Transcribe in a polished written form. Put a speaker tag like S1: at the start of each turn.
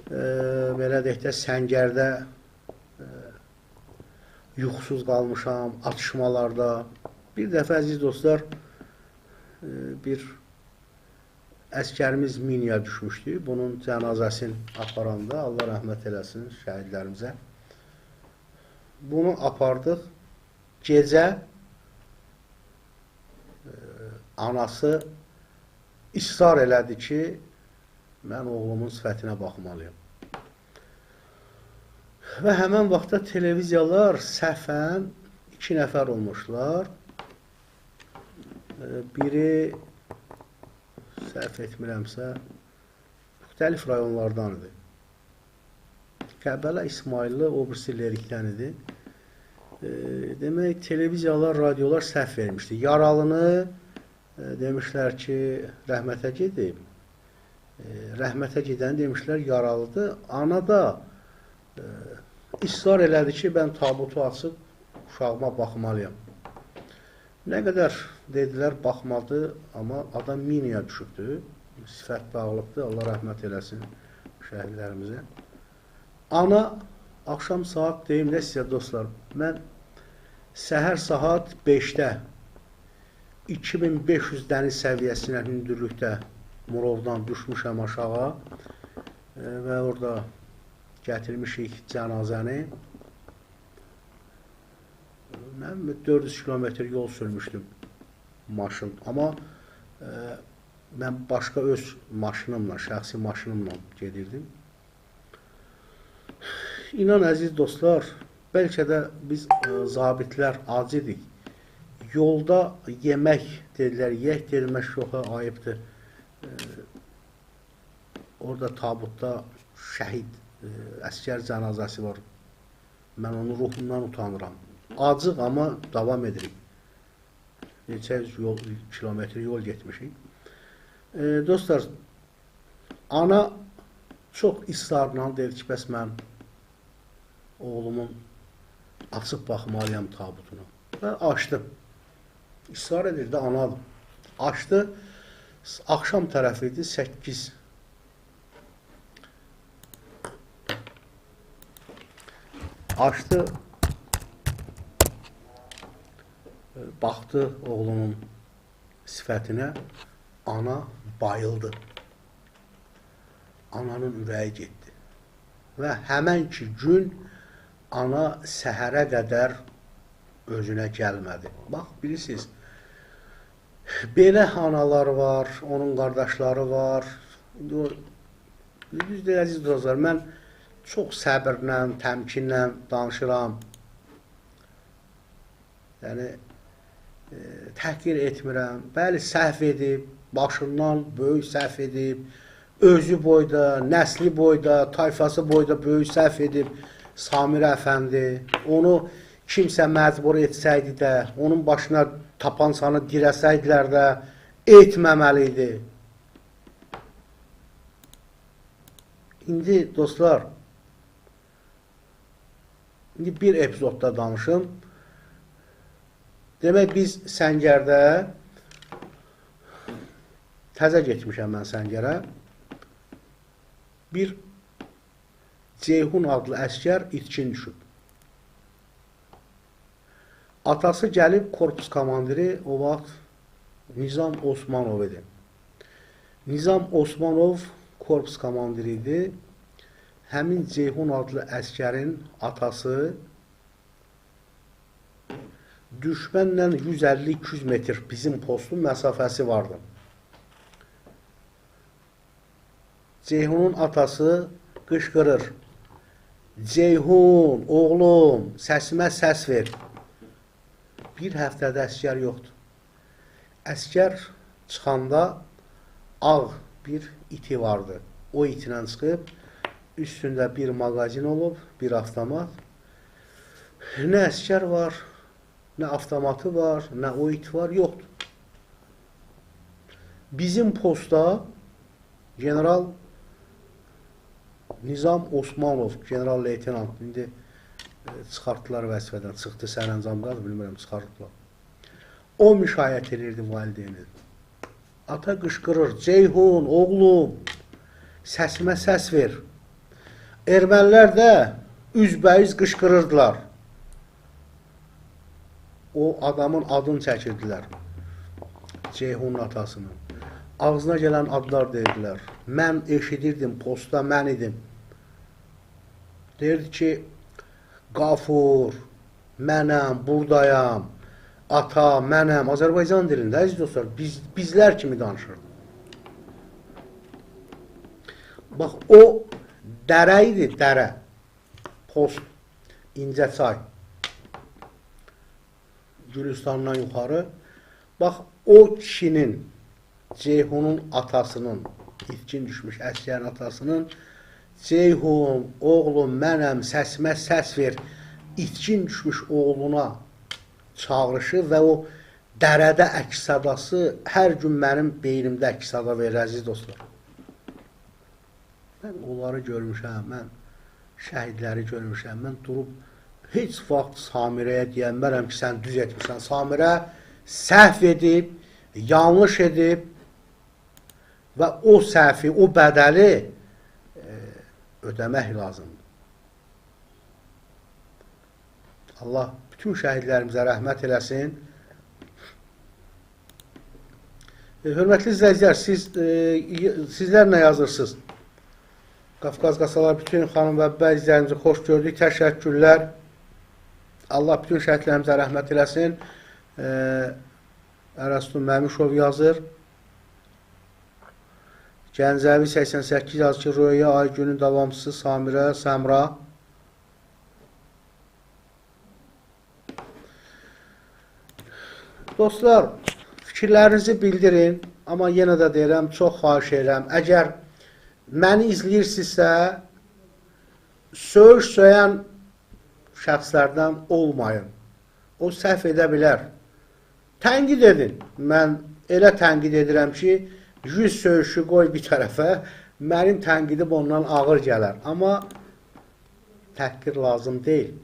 S1: belə deyək də, Səngərdə yuxusuz qalmışam, atışmalarda. Bir dəfə, əziz dostlar, bir əskərimiz minaya düşmüşdü. Bunun cənazəsini aparanda, Allah rəhmət eləsin şəhidlərimizə. Bunu apardıq. Gecə anası israr elədi ki, mən oğlumun sifətinə baxmalıyım. Və həmən vaxtda televiziyalar səhvən 2 nəfər olmuşlar. Biri, səhv etmirəmsə, müxtəlif rayonlardan idi. Qəbələ İsmailli, o birisi Lerikdən idi. Demək, televiziyalar, radiolar səhv vermişdi. Yaralını demişlər ki, rəhmətə gedib. Rəhmətə gedən demişlər, yaralıdır. Ana da israr elədi ki, mən tabutu açıb uşağıma baxmalıyam. Nə qədər dedilər, baxmadı, amma adam minaya düşübdür. Sifət dağılıbdır, Allah rəhmət eləsin şəhidlərimizə. Ana, axşam saat deyim də sizə dostlar, mən səhər saat 5-də 2500 dəniz səviyyəsinə hündürlükdə Murovdan düşmüşəm aşağı və orada gətirmişik cənazəni. Mən 400 kilometr yol sürmüşdüm maşın, amma mən başqa öz maşınımla, şəxsi maşınımla gedirdim. İnan əziz dostlar, bəlkə də biz zabitlər ac idik. Yolda yemək dedilər, yeyək dedilmək yoxa ayıbdır. Orada tabutda şəhid, əskər cənazəsi var. Mən onun ruhundan utanıram. Acıq, amma davam edirik. Neçə kilometr yol getmişik. Dostlar, ana çox ısrarla dedi ki, bəs mən oğlumun açıb baxmalıyam tabutuna. Və açdı. İsrar edirdi, anadır. Açdı. Axşam tərəfi idi, 8. Açdı. Baxdı oğlunun sifətinə. Ana bayıldı. Ananın ürəyi getdi. Və həmən ki gün ana səhərə qədər özünə gəlmədi. Bax, bilirsiniz, belə analar var, onun qardaşları var. Düzdür, əziz dostlar, mən çox səbirlə, təmkinlə danışıram. Yəni, təhqir etmirəm. Bəli, səhv edib, başından böyük səhv edib, özü boyda, nəsli boyda, tayfası boyda böyük səhv edib Samirə əfəndi. Onu kimsə məcbur etsəydi də, onun başına tapansanı dirəsəydilər də, etməməli idi. İndi dostlar, indi bir epizodda danışım. Demək, biz Səngərdə, təzə getmişəm mən Səngərə, bir Ceyhun adlı əskər itkin düşüb. Atası gəlib, korpus komandiri o vaxt Nizam Osmanov idi. Nizam Osmanov korpus komandiri idi. Həmin Ceyhun adlı əskərin atası düşmənlə 150-200 metr bizim postun məsafəsi vardı. Ceyhunun atası qışqırır. Ceyhun, oğlum, səsimə səs ver. Bir həftədə əskər yoxdur. Əskər çıxanda ağ bir iti vardı. O itilə çıxıb, üstündə bir mağazin olub, bir avtomat. Nə əskər var, nə avtomatı var, nə o it var, yoxdur. Bizim posta general Nizam Osmanov, general leytenant, indi çıxartdılar vəzifədən, çıxdı sərəncamdadır, bilmirəm, çıxartdılar. O müşayiət edirdi valideyni. Ata qışqırır, Ceyhun, oğlum, səsimə səs ver. Ermənilər də üzbəüz qışqırırdılar. O adamın adını çəkirdilər. Ceyhunun atasının. Ağzına gələn adlar deyirdilər. Mən eşidirdim, posta mən idim. Deyirdi ki, Qafur, mənəm, buradayam, ata, mənəm. Azərbaycan dilində, əziz dostlar, bizlər kimi danışırdı. Bax, o dərə idi, dərə. Post, İncəçay. Gülüstandan yuxarı. Bax, o kişinin, Ceyhunun atasının, itkin düşmüş əsgərin atasının, Ceyhun, oğlum, mənəm, səsimə səs ver, itkin düşmüş oğluna çağırışı və o dərədə əks-sadası hər gün mənim beynimdə əks-sada verir, əziz dostlar. Mən onları görmüşəm, mən şəhidləri görmüşəm, mən durub heç vaxt Samirəyə deyənmərəm ki, sən düz etmişsən. Samirə səhv edib, yanlış edib və o səhvi, o bədəli ödəmək lazımdır. Allah bütün şəhidlərimizə rəhmət eləsin. Hörmətli izləyicilər, sizlər nə yazırsınız? Qafqaz Qasalar bütün xanım və bəy izləyicimizi xoş gördük. Təşəkkürlər. Allah bütün şəhidlərimizə rəhmət eləsin. Ərəstun Məmişov yazır. Gəncəvi 88 yazır ki, Röya Aygünün davamçısı Samirə Səmra. Dostlar, fikirlərinizi bildirin. Amma yenə də deyirəm, çox xahiş edirəm. Əgər məni izləyirsinizsə, söyüş söyən şəxslərdən olmayın. O səhv edə bilər. Tənqid edin. Mən elə tənqid edirəm ki, 100 söyüşü qoy bir tərəfə, mənim tənqidim ondan ağır gələr. Amma təhqir lazım deyil.